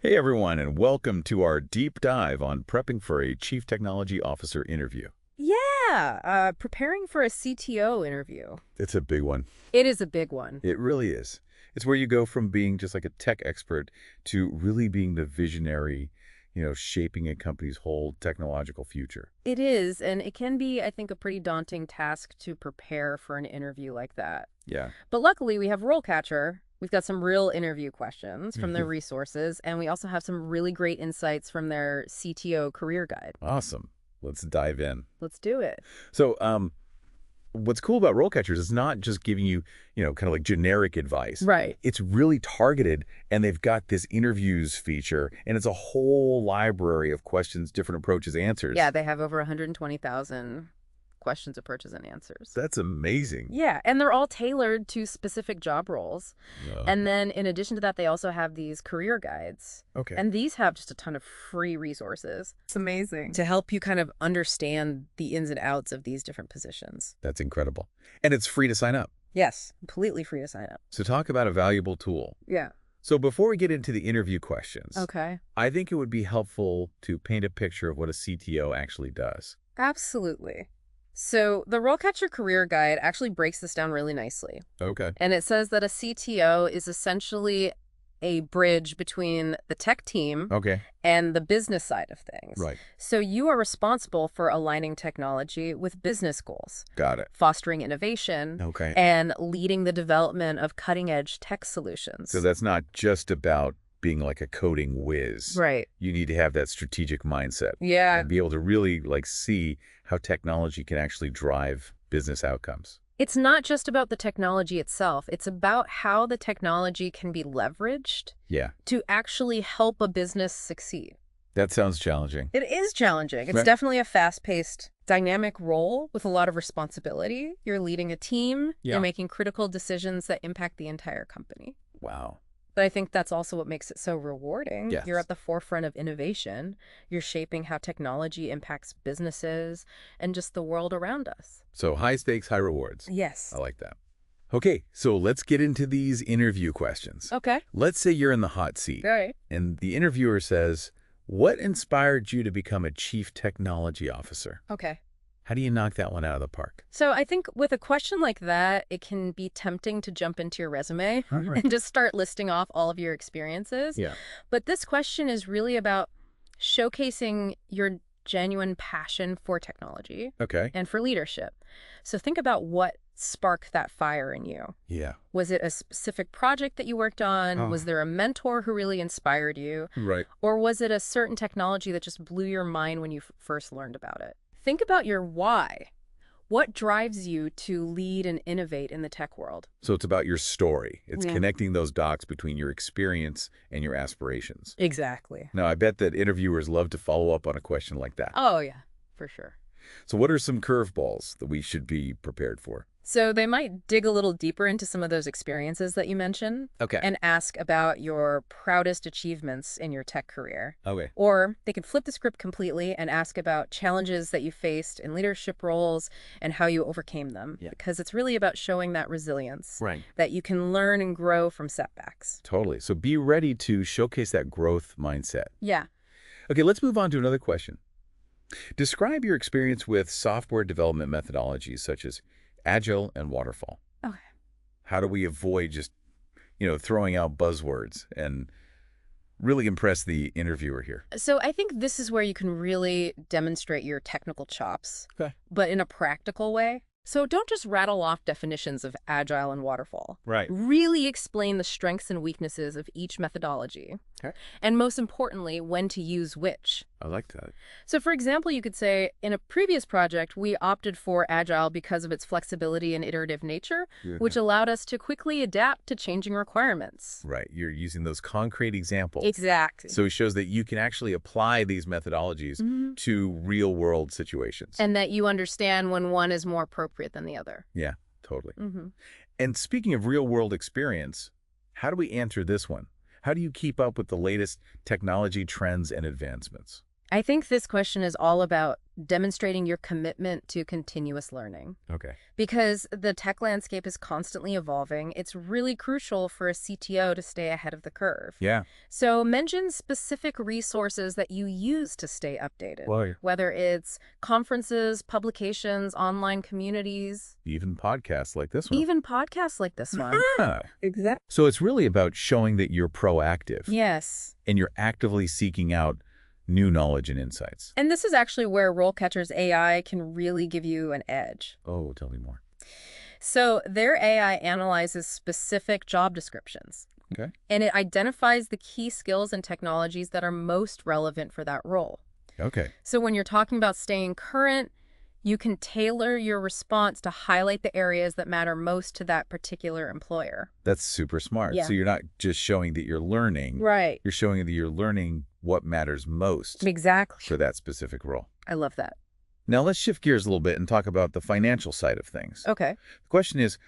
Hey everyone, and welcome to our deep dive on prepping for a Chief Technology Officer interview. Yeah, preparing for a CTO interview. It's a big one. It is a big one. It really is. It's where you go from being just like a tech expert to really being the visionary, shaping a company's whole technological future. It is, and it can be, I think, a pretty daunting task to prepare for an interview like that. Yeah. But luckily, we have RoleCatcher. We've got some real interview questions from their resources, and we also have some really great insights from their CTO career guide. Awesome. Let's dive in. Let's do it. So, what's cool about RoleCatchers is not just giving you, kind of like generic advice. Right. It's really targeted, and they've got this interviews feature, and it's a whole library of questions, different approaches, answers. Yeah, they have over 120,000 questions, approaches, and answers. That's amazing. Yeah, and they're all tailored to specific job roles. Uh, And then in addition to that, they also have these career guides. okay. And these have just a ton of free resources. It's amazing. To help you kind of understand the ins and outs of these different positions. That's incredible. And it's free to sign up. Yes, completely free to sign up. So talk about a valuable tool. Yeah. So before we get into the interview questions, Okay. I think it would be helpful to paint a picture of what a CTO actually does. Absolutely. So the RoleCatcher Career Guide actually breaks this down really nicely. Okay. And it says that a CTO is essentially a bridge between the tech team Okay. and the business side of things. Right. So you are responsible for aligning technology with business goals, Got it. fostering innovation, Okay. and leading the development of cutting-edge tech solutions. So that's not just about being like a coding whiz. Right. You need to have that strategic mindset Yeah. and be able to really see how technology can actually drive business outcomes. It's not just about the technology itself. It's about how the technology can be leveraged Yeah. to actually help a business succeed. That sounds challenging. It is challenging. It's Right. definitely a fast-paced, dynamic role with a lot of responsibility. You're leading a team. Yeah. You're making critical decisions that impact the entire company. Wow. But I think that's also what makes it so rewarding. Yes. You're at the forefront of innovation. You're shaping how technology impacts businesses and just the world around us. So high stakes, high rewards. Yes. I like that. Okay, so let's get into these interview questions. Okay. Let's say you're in the hot seat, All right. and the interviewer says, "What inspired you to become a chief technology officer?" Okay. How do you knock that one out of the park? So I think with a question like that, it can be tempting to jump into your resume Right. and just start listing off all of your experiences. Yeah. But this question is really about showcasing your genuine passion for technology Okay. and for leadership. So think about what sparked that fire in you. Yeah. Was it a specific project that you worked on? Oh. Was there a mentor who really inspired you? Right. Or was it a certain technology that just blew your mind when you first learned about it? Think about your why. What drives you to lead and innovate in the tech world? So it's about your story. It's Yeah. connecting those dots between your experience and your aspirations. Exactly. Now, I bet that interviewers love to follow up on a question like that. Oh, yeah, for sure. So what are some curveballs that we should be prepared for? So they might dig a little deeper into some of those experiences that you mentioned Okay. and ask about your proudest achievements in your tech career. Okay. Or they could flip the script completely and ask about challenges that you faced in leadership roles and how you overcame them. Yeah. Because it's really about showing that resilience, Right. that you can learn and grow from setbacks. Totally. So be ready to showcase that growth mindset. Yeah. Okay, let's move on to another question. Describe your experience with software development methodologies such as Agile and Waterfall. Okay. How do we avoid just, throwing out buzzwords and really impress the interviewer here? So I think this is where you can really demonstrate your technical chops, Okay. but in a practical way. So don't just rattle off definitions of Agile and Waterfall. Right. Really explain the strengths and weaknesses of each methodology. Okay. And most importantly, when to use which. I like that. So for example, you could say, in a previous project, we opted for Agile because of its flexibility and iterative nature, which allowed us to quickly adapt to changing requirements. Right. You're using those concrete examples. Exactly. So it shows that you can actually apply these methodologies to real-world situations. And that you understand when one is more appropriate than the other. Yeah, totally. Mm-hmm. And speaking of real-world experience, how do we answer this one? How do you keep up with the latest technology trends and advancements? I think this question is all about demonstrating your commitment to continuous learning. Okay. Because the tech landscape is constantly evolving, it's really crucial for a CTO to stay ahead of the curve. Yeah. So mention specific resources that you use to stay updated, Well, whether it's conferences, publications, online communities, even podcasts like this one. even podcasts like this one. Ah. Exactly. So it's really about showing that you're proactive Yes. and you're actively seeking out new knowledge and insights. And this is actually where RoleCatcher's AI can really give you an edge. Oh, tell me more. So their AI analyzes specific job descriptions. Okay. And it identifies the key skills and technologies that are most relevant for that role. Okay. So when you're talking about staying current, you can tailor your response to highlight the areas that matter most to that particular employer. That's super smart. Yeah. So you're not just showing that you're learning. Right. You're showing that you're learning what matters most Exactly. for that specific role. I love that. Now let's shift gears a little bit and talk about the financial side of things. Okay. The question is,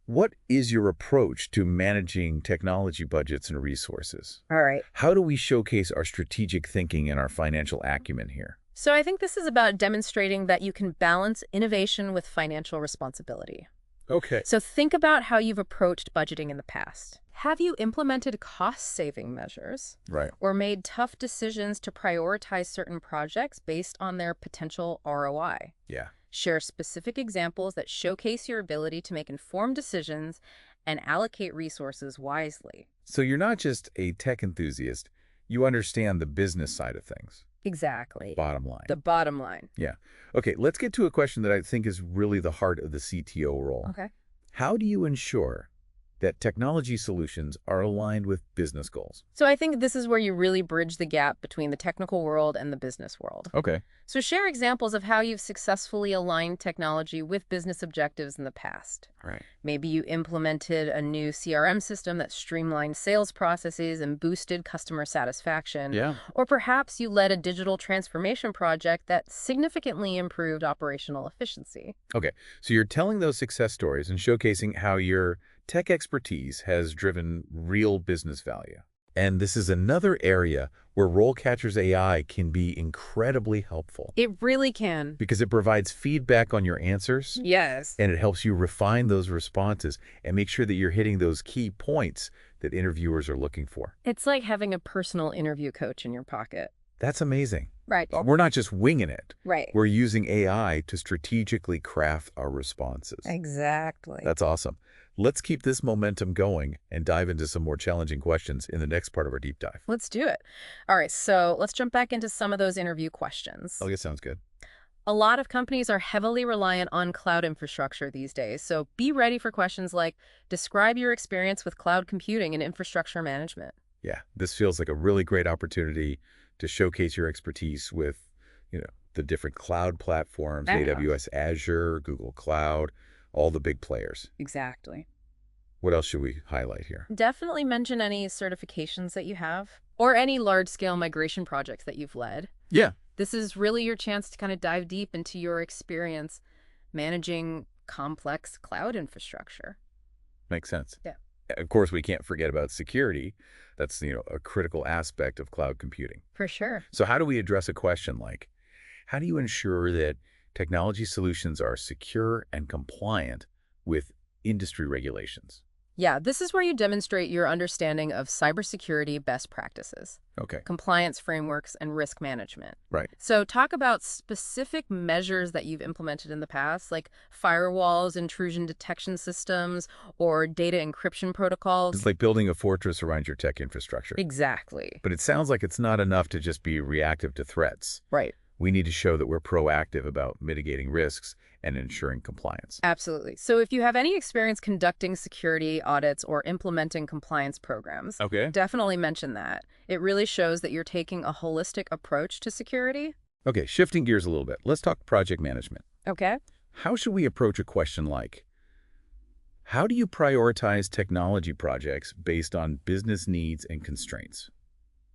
what is your approach to managing technology budgets and resources? All right. How do we showcase our strategic thinking and our financial acumen here? So I think this is about demonstrating that you can balance innovation with financial responsibility. Okay. So think about how you've approached budgeting in the past. Have you implemented cost-saving measures Right. or made tough decisions to prioritize certain projects based on their potential ROI? Yeah. Share specific examples that showcase your ability to make informed decisions and allocate resources wisely. So you're not just a tech enthusiast, you understand the business side of things. Exactly. Bottom line. The bottom line. Yeah. Okay, let's get to a question that I think is really the heart of the CTO role. Okay. How do you ensure that technology solutions are aligned with business goals? So I think this is where you really bridge the gap between the technical world and the business world. Okay. So share examples of how you've successfully aligned technology with business objectives in the past. Right. Maybe you implemented a new CRM system that streamlined sales processes and boosted customer satisfaction. Yeah. Or perhaps you led a digital transformation project that significantly improved operational efficiency. Okay, so you're telling those success stories and showcasing how your tech expertise has driven real business value. And this is another area where RoleCatcher's AI can be incredibly helpful It really can. because it provides feedback on your answers Yes. and it helps you refine those responses and make sure that you're hitting those key points that interviewers are looking for. It's like having a personal interview coach in your pocket. That's amazing. Right. We're not just winging it. Right. We're using AI to strategically craft our responses. Exactly. That's awesome. Let's keep this momentum going and dive into some more challenging questions in the next part of our deep dive. Let's do it. All right, so let's jump back into some of those interview questions. Okay, sounds good. A lot of companies are heavily reliant on cloud infrastructure these days, so be ready for questions like, describe your experience with cloud computing and infrastructure management. Yeah, this feels like a really great opportunity to showcase your expertise with, the different cloud platforms, Yeah. AWS, Azure, Google Cloud, all the big players. Exactly. What else should we highlight here? Definitely mention any certifications that you have or any large-scale migration projects that you've led. Yeah. This is really your chance to kind of dive deep into your experience managing complex cloud infrastructure. Makes sense. Yeah. Of course, we can't forget about security. That's, a critical aspect of cloud computing. For sure. So how do we address a question like, how do you ensure that technology solutions are secure and compliant with industry regulations? Yeah, this is where you demonstrate your understanding of cybersecurity best practices, Okay. compliance frameworks, and risk management. Right. So talk about specific measures that you've implemented in the past, like firewalls, intrusion detection systems, or data encryption protocols. It's like building a fortress around your tech infrastructure. Exactly. But it sounds like it's not enough to just be reactive to threats. Right. We need to show that we're proactive about mitigating risks and ensuring compliance. Absolutely. So if you have any experience conducting security audits or implementing compliance programs, Okay. definitely mention that. It really shows that you're taking a holistic approach to security. Okay, shifting gears a little bit. Let's talk project management. Okay. How should we approach a question like, how do you prioritize technology projects based on business needs and constraints?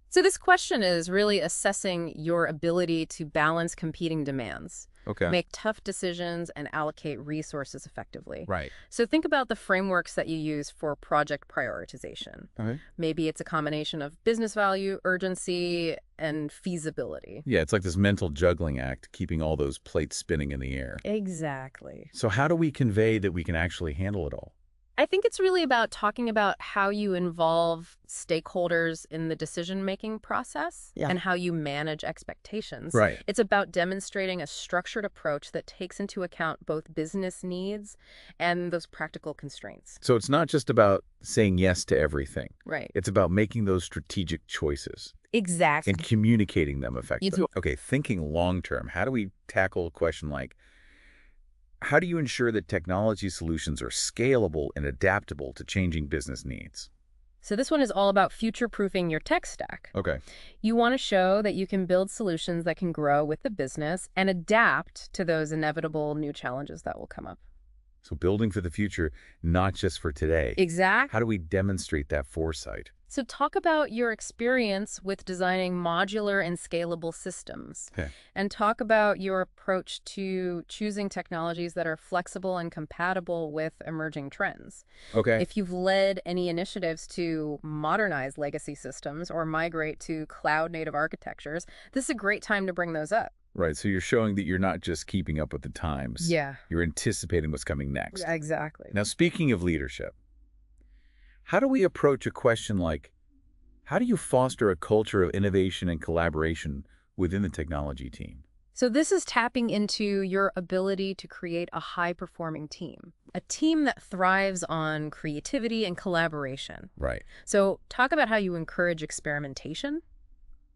So this question is really assessing your ability to balance competing demands, Okay. make tough decisions, and allocate resources effectively. Right. So think about the frameworks that you use for project prioritization. Okay. Maybe it's a combination of business value, urgency, and feasibility. Yeah, it's like this mental juggling act, keeping all those plates spinning in the air. Exactly. So how do we convey that we can actually handle it all? I think it's really about talking about how you involve stakeholders in the decision-making process and how you manage expectations. Right. It's about demonstrating a structured approach that takes into account both business needs and those practical constraints. So it's not just about saying yes to everything. Right. It's about making those strategic choices Exactly. and communicating them effectively. Okay, thinking long-term, how do we tackle a question like, how do you ensure that technology solutions are scalable and adaptable to changing business needs? So this one is all about future-proofing your tech stack. Okay. You want to show that you can build solutions that can grow with the business and adapt to those inevitable new challenges that will come up. So building for the future, not just for today. Exactly. How do we demonstrate that foresight? So talk about your experience with designing modular and scalable systems. Okay. And talk about your approach to choosing technologies that are flexible and compatible with emerging trends. Okay. If you've led any initiatives to modernize legacy systems or migrate to cloud-native architectures, this is a great time to bring those up. Right. So you're showing that you're not just keeping up with the times. Yeah. You're anticipating what's coming next. Exactly. Now, speaking of leadership, how do we approach a question like, how do you foster a culture of innovation and collaboration within the technology team? So this is tapping into your ability to create a high-performing team, a team that thrives on creativity and collaboration. Right. So talk about how you encourage experimentation.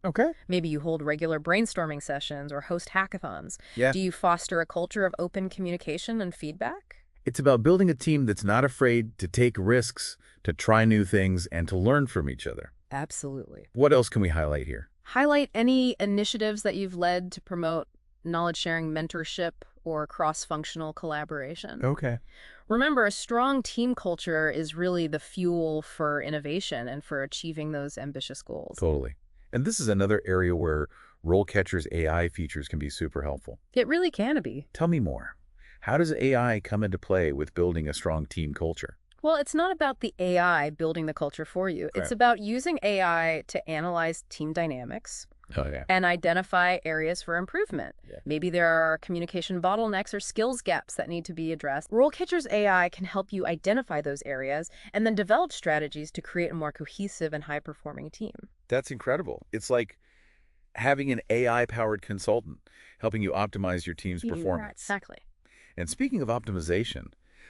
Okay. Maybe you hold regular brainstorming sessions or host hackathons. Yeah. Do you foster a culture of open communication and feedback? It's about building a team that's not afraid to take risks, to try new things, and to learn from each other. Absolutely. What else can we highlight here? Highlight any initiatives that you've led to promote knowledge-sharing mentorship or cross-functional collaboration. Okay. Remember, a strong team culture is really the fuel for innovation and for achieving those ambitious goals. Totally. And this is another area where RoleCatcher's AI features can be super helpful. It really can be. Tell me more. How does AI come into play with building a strong team culture? Well, it's not about the AI building the culture for you. Okay. It's about using AI to analyze team dynamics Oh, yeah. and identify areas for improvement. Yeah. Maybe there are communication bottlenecks or skills gaps that need to be addressed. RoleCatcher's AI can help you identify those areas and then develop strategies to create a more cohesive and high-performing team. That's incredible. It's like having an AI-powered consultant helping you optimize your team's performance. Exactly. And speaking of optimization,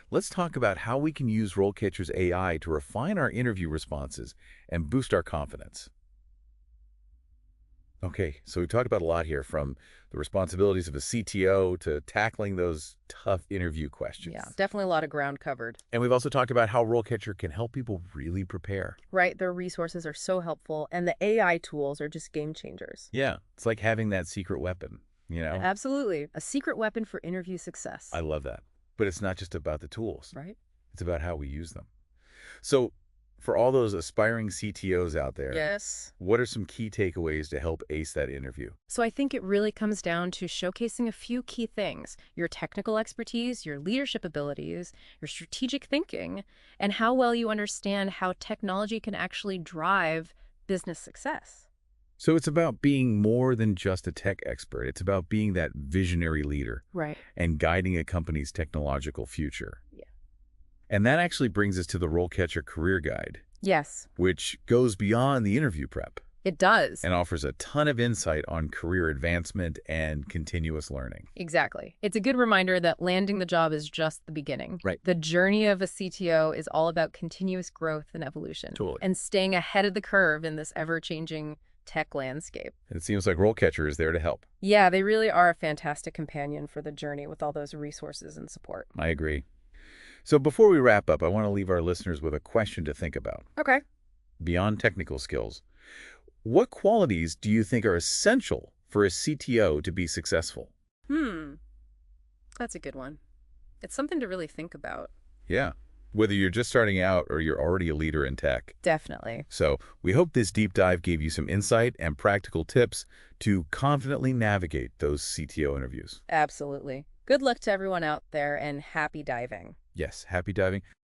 let's talk about how we can use RoleCatcher's AI to refine our interview responses and boost our confidence. Okay, so we've talked about a lot here, from the responsibilities of a CTO to tackling those tough interview questions. Yeah, definitely a lot of ground covered. And we've also talked about how RoleCatcher can help people really prepare. Right, their resources are so helpful, and the AI tools are just game changers. Yeah, it's like having that secret weapon, you know? Absolutely. A secret weapon for interview success. I love that. But it's not just about the tools. Right? It's about how we use them. So for all those aspiring CTOs out there, Yes. what are some key takeaways to help ace that interview? So I think it really comes down to showcasing a few key things: your technical expertise, your leadership abilities, your strategic thinking, and how well you understand how technology can actually drive business success. So it's about being more than just a tech expert. It's about being that visionary leader Right. and guiding a company's technological future. Yeah. And that actually brings us to the RoleCatcher Career Guide, Yes, which goes beyond the interview prep it does. and offers a ton of insight on career advancement and continuous learning. Exactly. It's a good reminder that landing the job is just the beginning. Right. The journey of a CTO is all about continuous growth and evolution. Totally. And staying ahead of the curve in this ever-changing tech landscape. And it seems like RoleCatcher is there to help. Yeah, they really are a fantastic companion for the journey with all those resources and support. I agree. So before we wrap up, I want to leave our listeners with a question to think about. Okay. Beyond technical skills, what qualities do you think are essential for a CTO to be successful? That's a good one. It's something to really think about. Yeah, whether you're just starting out or you're already a leader in tech. Definitely. So we hope this deep dive gave you some insight and practical tips to confidently navigate those CTO interviews. Absolutely. Good luck to everyone out there, and happy diving. Yes, happy diving.